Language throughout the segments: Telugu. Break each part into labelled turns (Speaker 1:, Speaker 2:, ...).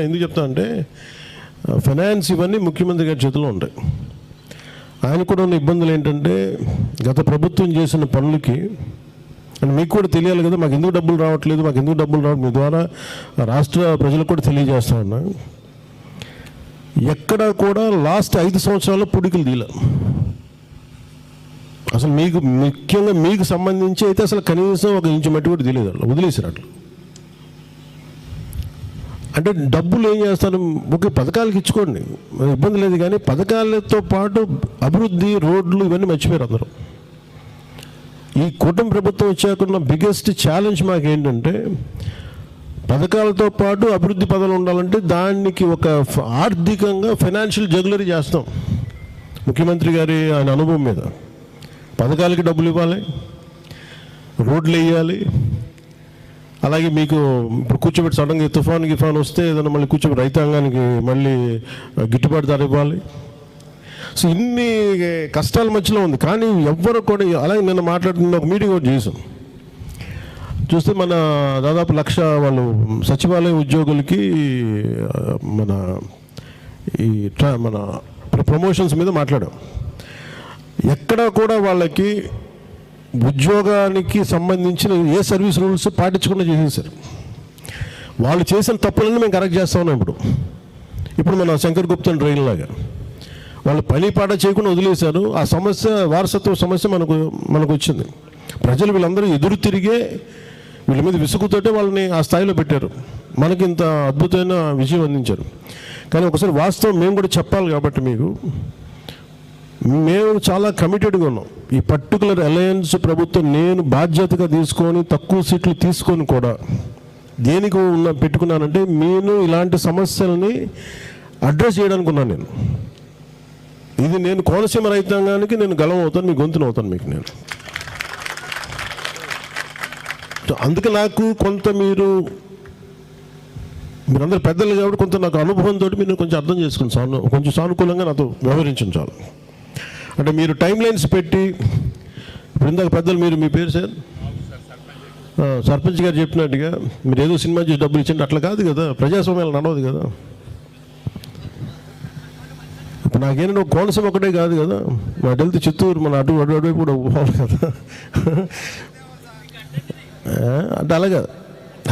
Speaker 1: ఎందుకు చెప్తా అంటే ఫైనాన్స్ ఇవన్నీ ముఖ్యమంత్రి గారి చేతిలో ఉంటాయి. ఆయన కూడా ఉన్న ఇబ్బందులు ఏంటంటే గత ప్రభుత్వం చేసిన పనులకి అని మీకు కూడా తెలియాలి కదా, మాకు ఎందుకు డబ్బులు రావట్లేదు, మాకు ఎందుకు డబ్బులు రావట్లేదు, మీ ద్వారా రాష్ట్ర ప్రజలకు కూడా తెలియజేస్తా ఉన్నా. ఎక్కడ కూడా లాస్ట్ 5 సంవత్సరాల్లో పుడికలు తీయలే. అసలు మీకు ముఖ్యంగా మీకు సంబంధించి అయితే అసలు కనీసం 1 ఇంచు మట్టి కూడా తెలియదు, అట్లా వదిలేసారు. అట్లా అంటే డబ్బులు ఏం చేస్తారు, ఒకే పథకాలకి ఇచ్చుకోండి, ఇబ్బంది లేదు, కానీ పథకాలతో పాటు అభివృద్ధి, రోడ్లు ఇవన్నీ మర్చిపోయారు అందరూ. ఈ కూటమి ప్రభుత్వం వచ్చాకున్న బిగ్గెస్ట్ ఛాలెంజ్ మాకు ఏంటంటే పథకాలతో పాటు అభివృద్ధి పదాలు ఉండాలంటే దానికి ఒక ఆర్థికంగా ఫైనాన్షియల్ జగ్యులరీ చేస్తాం. ముఖ్యమంత్రి గారి ఆయన అనుభవం మీద పథకాలకి డబ్బులు ఇవ్వాలి, రోడ్లు వేయాలి, అలాగే మీకు ఇప్పుడు కూర్చోబెట్టి సడన్గా గిఫాన్ వస్తే ఏదైనా మళ్ళీ కూర్చోబెట్టి రైతాంగానికి మళ్ళీ గిట్టుబాటు ధర ఇవ్వాలి. సో ఇన్ని కష్టాల మధ్యలో ఉంది. కానీ ఎవ్వరు కూడా అలాగే నిన్న మాట్లాడుతున్న ఒక మీటింగ్ ఒకటి చేసాం. చూస్తే మన దాదాపు 1,00,000 వాళ్ళు సచివాలయ ఉద్యోగులకి మన ప్రమోషన్స్ మీద మాట్లాడాం. ఎక్కడ కూడా వాళ్ళకి ఉద్యోగానికి సంబంధించిన ఏ సర్వీస్ రూల్స్ పాటించకుండా చేసేసారు. వాళ్ళు చేసిన తప్పులన్నీ మేము కరెక్ట్ చేస్తా ఉన్నాం. ఇప్పుడు మన శంకర్ గుప్తా ట్రైన్ లాగా వాళ్ళు పని పాట చేయకుండా వదిలేశారు. ఆ సమస్య, వారసత్వ సమస్య మనకు వచ్చింది. ప్రజలు వీళ్ళందరూ ఎదురు తిరిగే వీళ్ళ మీద విసుగుతోటే వాళ్ళని ఆ స్థాయిలో పెట్టారు, మనకి ఇంత అద్భుతమైన విజయం అందించారు. కానీ ఒకసారి వాస్తవం మేము కూడా చెప్పాలి కాబట్టి మేము చాలా కమిటెడ్గా ఉన్నాం. ఈ పర్టికులర్ అలయన్స్ ప్రభుత్వం నేను బాధ్యతగా తీసుకొని తక్కువ సీట్లు తీసుకొని కూడా దేనికి పెట్టుకున్నానంటే నేను ఇలాంటి సమస్యలని అడ్రస్ చేయడానికి ఉన్నాను. నేను కోనసీమ రైతాంగానికి నేను గలం అవుతాను, మీ గొంతును అవుతాను మీకు నేను. అందుకే నాకు కొంత మీరందరూ పెద్దలు కాబట్టి కొంత నాకు అనుభవంతో మీరు కొంచెం అర్థం చేసుకుని కొంచెం సానుకూలంగా నాతో వ్యవహరించండి చాలు. అంటే మీరు టైం లైన్స్ పెట్టి ఇప్పుడు ఇందాక పెద్దలు మీ పేరు సార్ సర్పంచ్ గారు చెప్పినట్టుగా మీరు ఏదో సినిమా చేసి డబ్బులు ఇచ్చండి, అట్లా కాదు కదా, ప్రజాస్వామ్యాలు నడవదు కదా. ఇప్పుడు నాకేంటంటే ఒక కోనసీమ ఒకటే కాదు కదా, మా వెళ్తే చిత్తూరు మన అటువైపు కూడా పోవాలి కదా. అంటే అలాగా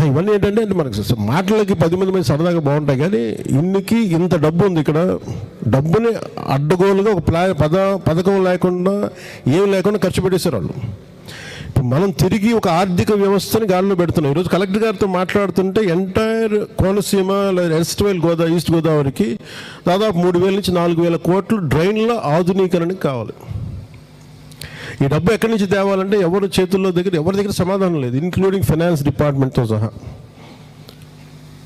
Speaker 1: ఇవన్నీ ఏంటంటే మనకు మాటలకి 10 మంది సరదాగా బాగుంటాయి, కానీ ఇన్నికి ఇంత డబ్బు ఉంది ఇక్కడ. డబ్బుని అడ్డగోలుగా ఒక పథకం లేకుండా ఏం లేకుండా ఖర్చు పెట్టేశారు వాళ్ళు. ఇప్పుడు మనం తిరిగి ఒక ఆర్థిక వ్యవస్థని గాలిలో పెడుతున్నాం. ఈరోజు కలెక్టర్ గారితో మాట్లాడుతుంటే ఎంటైర్ కోనసీమ ఈస్ట్ గోదావరికి దాదాపు 3,000 నుంచి 4,000 కోట్లు డ్రైన్ల ఆధునీకరణకి కావాలి. ఈ డబ్బు ఎక్కడి నుంచి తేవాలంటే ఎవరి దగ్గర సమాధానం లేదు, ఇంక్లూడింగ్ ఫైనాన్స్ డిపార్ట్మెంట్తో సహా.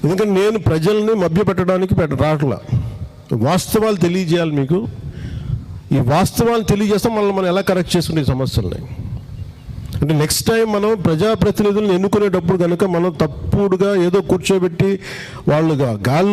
Speaker 1: ఎందుకంటే నేను ప్రజల్ని మభ్యపెట్టడానికి రావట్లా, వాస్తవాలు తెలియజేయాలి మీకు. ఈ వాస్తవాలు తెలియజేస్తాం మనం ఎలా కరెక్ట్ చేసుకునే సమస్యలని. అంటే నెక్స్ట్ టైం మనం ప్రజాప్రతినిధులను ఎన్నుకునేటప్పుడు కనుక మనం తప్పుడుగా ఏదో కూర్చోబెట్టి వాళ్ళుగా గాల్లో